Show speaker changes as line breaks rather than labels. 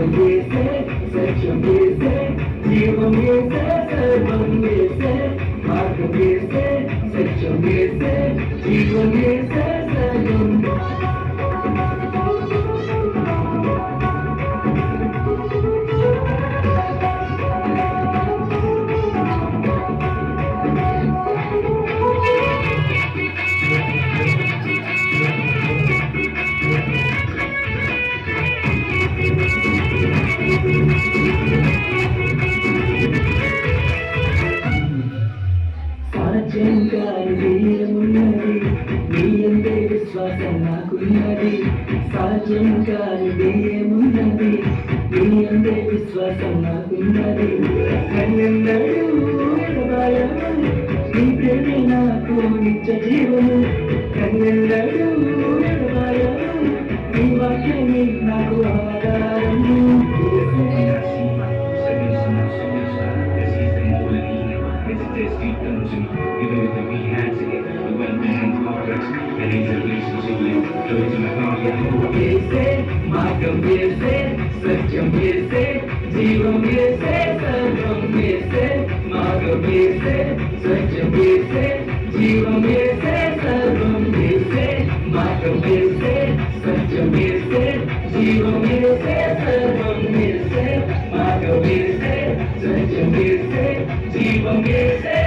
మార్గం వేసే సత్యం వేసే జీవం వేసే సర్వం వేసే మార్గం వేసే సత్యం వేసే జీవం వేసే సర్వం సాధ్యంకానిదేమున్నది నీ అందే విశ్వాసం నాకున్నది సాధ్యంకానిదేమున్నది నీ అందే విశ్వాసం నాకున్నది కన్నెన్నడూ ఎడబాయను నీ ప్రేమే నాకు నిత్య జీవము కన్నెన్నడూ ఎడబాయను నీ వాక్యమే నాకు ఆధారము
Even with the we had together, the well-being progress, and he's a relationship with joy to my heart.
వేసే మార్గం వేసే సత్యం వేసే జీవం వేసే సర్వం వేసే మార్గం వేసే సత్యం వేసే జీవం వేసే సర్వం వేసే మార్గం వేసే సత్యం వేసే జీవం వేసే సర్వం వేసే మార్గం వేసే సత్యం వేసే జీవం వేసే